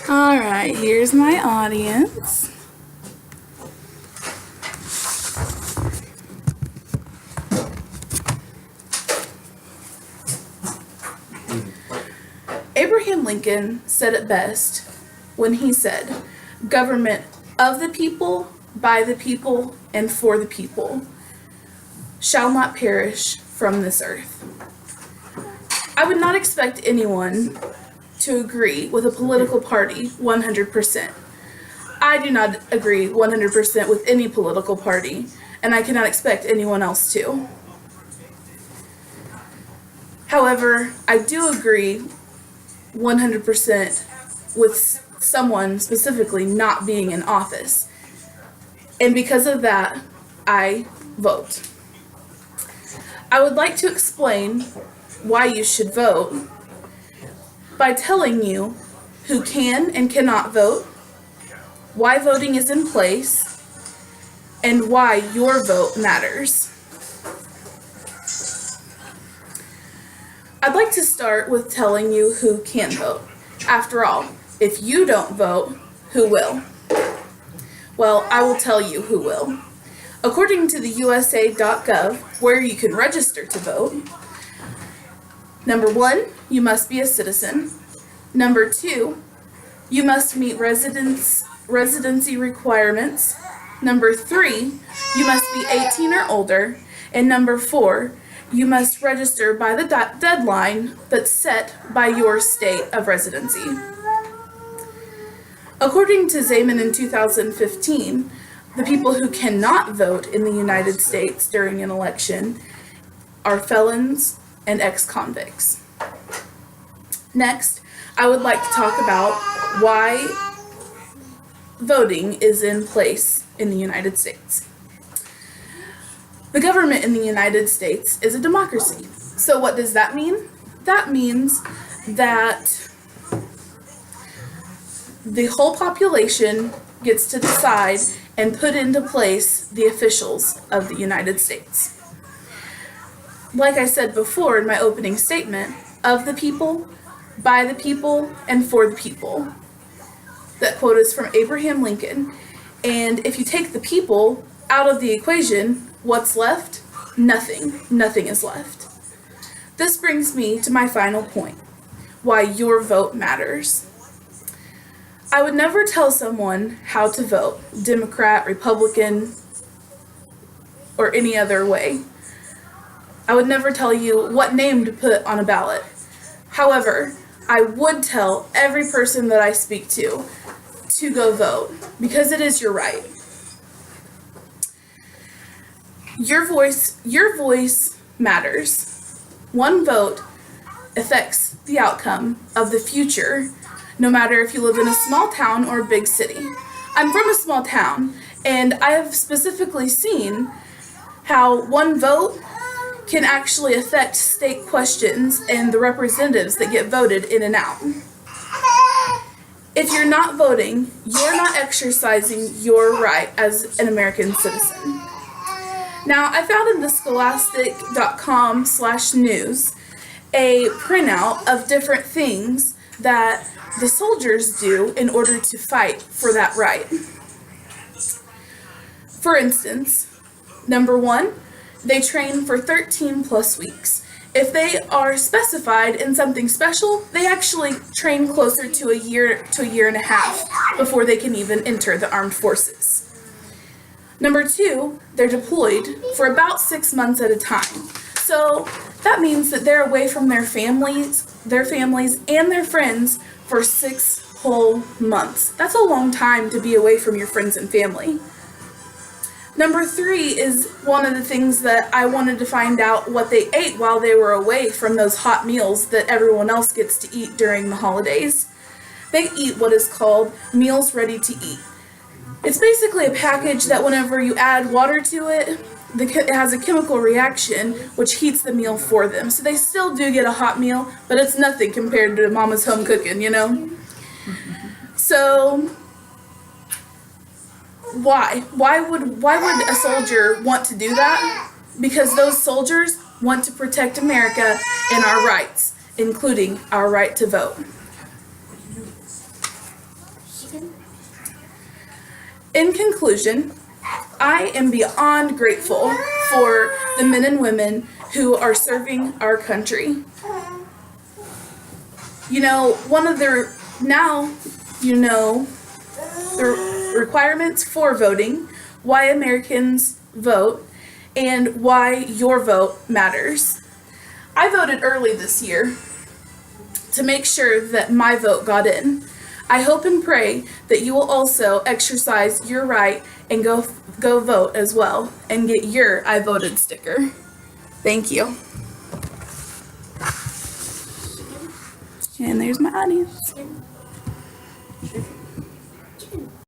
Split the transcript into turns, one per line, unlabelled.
All right, here's my audience. Abraham Lincoln said it best when he said, "Government of the people, by the people, and for the people shall not perish from this earth." I would not expect anyone to agree with a political party 100%. I do not agree 100% with any political party, and I cannot expect anyone else to. However, I do agree 100% with someone specifically not being in office. And because of that, I vote. I would like to explain why you should vote by telling you who can and cannot vote, why voting is in place, and why your vote matters. I'd like to start with telling you who can vote. After all, if you don't vote, who will? Well, I will tell you who will. According to the USA.gov, where you can register to vote, number 1, you must be a citizen. Number 2, you must meet residency requirements. Number 3, you must be 18 or older. And number 4, you must register by the deadline that's set by your state of residency. According to Zaman in 2015, the people who cannot vote in the United States during an election are felons and ex-convicts. Next, I would like to talk about why voting is in place in the United States. The government in the United States is a democracy. So what does that mean? That means that the whole population gets to decide and put into place the officials of the United States. Like I said before in my opening statement, of the people, by the people, and for the people. That quote is from Abraham Lincoln. And if you take the people out of the equation, what's left? Nothing. Nothing is left. This brings me to my final point, why your vote matters. I would never tell someone how to vote, Democrat, Republican, or any other way. I would never tell you what name to put on a ballot. However, I would tell every person that I speak to go vote, because it is your right. Your voice matters. One vote affects the outcome of the future, no matter if you live in a small town or a big city. I'm from a small town, and I have specifically seen how one vote can actually affect state questions and the representatives that get voted in and out. If you're not voting, you're not exercising your right as an American citizen. Now, I found in the scholastic.com/news a printout of different things that the soldiers do in order to fight for that right. For instance, number 1, they train for 13 plus weeks. If they are specified in something special, they actually train closer to a year and a half before they can even enter the armed forces. Number 2, they're deployed for about 6 months at a time. So that means that they're away from their families and their friends for 6 whole months. That's a long time to be away from your friends and family. Number 3 is one of the things that I wanted to find out what they ate while they were away from those hot meals that everyone else gets to eat during the holidays. They eat what is called meals ready to eat. It's basically a package that whenever you add water to it, it has a chemical reaction which heats the meal for them. So they still do get a hot meal, but it's nothing compared to mama's home cooking, you know? So why? Why would a soldier want to do that? Because those soldiers want to protect America and our rights, including our right to vote. In conclusion, I am beyond grateful for the men and women who are serving our country. You know, the requirements for voting, why Americans vote, and why your vote matters. I voted early this year to make sure that my vote got in. I hope and pray that you will also exercise your right and go vote as well and get your I voted sticker. Thank you. And there's my audience.